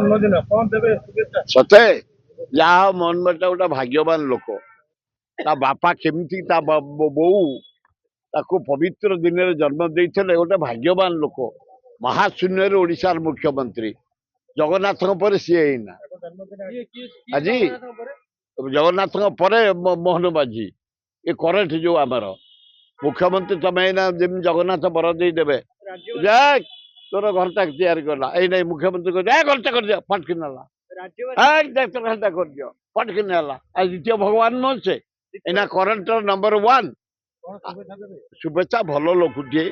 ଜନ୍ମଦିନ କଣ ଦେବେ ଶୁଭେଚ୍ଛା? ସତେ ଯାହା ହଉ ମୋହନ ମାଝୀ ଗୋଟେ ଭାଗ୍ୟବାନ ଲୋକ। ତା ବାପା କେମିତି ତା ବୋଉ ତାକୁ ପବିତ୍ର ଦିନରେ ଜନ୍ମ ଦେଇଥିଲେ। ଗୋଟେ ଭାଗ୍ୟବାନ ଲୋକ, ମହାଶୂନ୍ୟରେ ଓଡିଶାର ମୁଖ୍ୟମନ୍ତ୍ରୀ। ଜଗନ୍ନାଥଙ୍କ ପରେ ସିଏ ହେଇନା ଆଜି ଜଗନ୍ନାଥଙ୍କ ପରେ ମୋହନ ମାଝୀ ଏ କରେଣ୍ଟ ଯୋଉ ଆମର ମୁଖ୍ୟମନ୍ତ୍ରୀ। ତମେ ଏଇନା ଯେମିତି ଜଗନ୍ନାଥ ବର ଦେଇଦେବେ, ଯାଏ ତୋର ଘରଟା ତିଆରି କଲା, ଏଇ ନାଇଁ ମୁଖ୍ୟମନ୍ତ୍ରୀ କହିଲେ ଘରଟା କରିଦିଅ, ଫଟକିନ ହେଲା ଘରଟା କରିଦିଅ, ଫଟକିନ ହେଲା। ଆଉ ଦ୍ୱିତୀୟ ଭଗବାନ ନୁହଁ ସେ, ଏଇନା କରେଣ୍ଟର ନମ୍ବର 1। ଶୁଭେଚ୍ଛା। ଭଲ ଲୋକଟିଏ,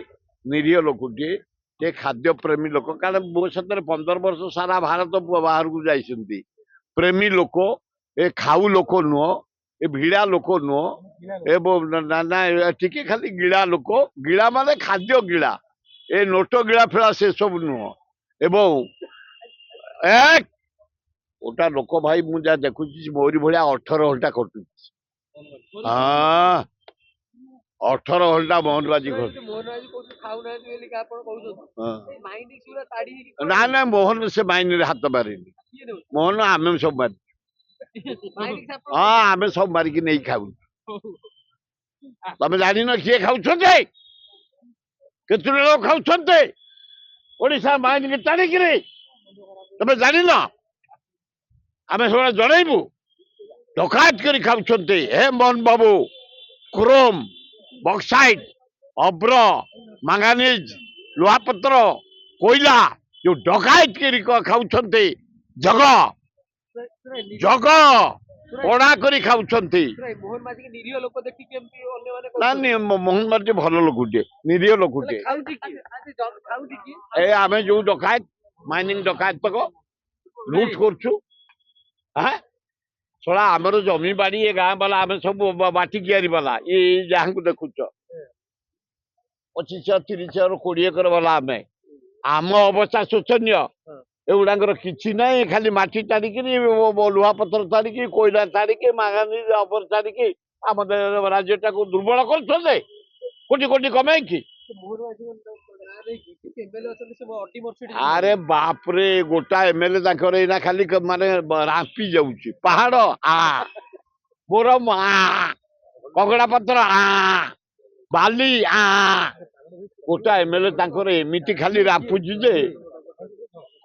ନିରୀହ ଲୋକଟିଏ, ସେ ଖାଦ୍ୟ ପ୍ରେମୀ ଲୋକ। କାରଣ ମୋ ସାଥିରେ 15 ବର୍ଷ ସାରା ଭାରତ ବାହାରକୁ ଯାଇଛନ୍ତି। ପ୍ରେମୀ ଲୋକ, ଏ ଖାଉ ଲୋକ ନୁହଁ, ଏ ଭିଡା ଲୋକ ନୁହଁ, ଏ ଟିକେ ଖାଲି ଗିଳା ଲୋକ। ଗିଳା ମାନେ ଖାଦ୍ୟ ଗିଳା, ଏ ନୋଟ ଗିଳା ଫିଳା ସେ ସବୁ ନୁହଁ। ଏବଂ ଗୋଟା ଲୋକ ଭାଇ, ମୁଁ ଯାହା ଦେଖୁଛି ମୋରି ଭଳିଆ 18 ଘଣ୍ଟା ଖଟୁଛି। ହଁ, 18 ଘଣ୍ଟା ମୋହନ ମାଝୀ ଖଟୁଛି। ନା ନା, ମୋହନ ସେ ମାଇନରେ ହାତ ମାରିନି। ମୋହନ ଆମେ ସବୁ ମାରି, ହଁ ଆମେ ସବୁ ମାରିକି ନେଇ ଖାଉଛୁ। ତମେ ଜାଣିନ କିଏ ଖାଉଛନ୍ତି, କେତେ ଲୋକ ଖାଉଛନ୍ତି ଓଡିଶା ମାଇନିକି ଟାଣିକିରି? ତମେ ଜାଣିନ? ଆମେ ସବୁବେଳେ ଜଣେଇବୁ। ଡକାୟତ କରି ଖାଉଛନ୍ତି। ହେ ମୋହନ ବାବୁ, କ୍ରୋମ, ବକ୍ସାଇଟ, ଅବ୍ର, ମାଙ୍ଗାନିଜ, ଲୁହାପତ୍ର, କୋଇଲା ଯୋଉ ଡକାୟତ କରି ଖାଉଛନ୍ତି, ଜଗ ଜଗ ପୋଡା କରି ଖାଉଛନ୍ତି। ନା ମୋହନ ମାଝୀ ଭଲ ଲୋକଟିଏ, ନିରୀହ ଲୋକଟିଏ। ଏ ଆମେ ଯୋଉ ଡକାୟତ, ମାଇନିଂ ଡକାୟତ ତକ ଲୁଟ କରୁଛୁ। ଶଳା ଆମର ଜମି ବାଡି ଏ ଗାଁ ବାଲା, ଆମେ ସବୁ ମାଟି କିଆରି ବାଲା। ଯାହାଙ୍କୁ ଦେଖୁଛ 25 30 20 ଏକର ବାଲା ଆମେ। ଆମ ଅବସ୍ଥା ଶୋଚନୀୟ। ଏଗୁଡାଙ୍କର କିଛି ନାହିଁ, ଖାଲି ମାଟି ଟାଣିକିରି, ଲୁହାପତ୍ର ଟାଣିକି, କୋଇଲା ଟାଣିକି, ମାଙ୍ଗାନିଜ ଅବର ଟାଣିକି ଆମ ରାଜ୍ୟଟାକୁ ଦୁର୍ବଳ କରୁଛନ୍ତି, କୋଟି କୋଟି କମେଇକି। ଆରେ ବାପରେ, ଗୋଟା ଏମଏଲଏ ତାଙ୍କର ଏଇନା ଖାଲି ମାନେ ରାମ୍ପି ଯାଉଛି। ପାହାଡ ବୋରମ କଗଡା ପତ୍ର ବାଲି ଗୋଟା ଏମଏଲଏ ତାଙ୍କର ଏମିତି ଖାଲି ରାମ୍ପୁଛି ଯେ,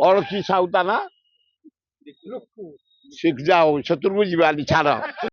ଅଳସୀ ସାହୁ ତା ନା, ଶିଖ ଯାଅ, ଶତ୍ରୁକୁ ଯିବାନି ଛାଡ।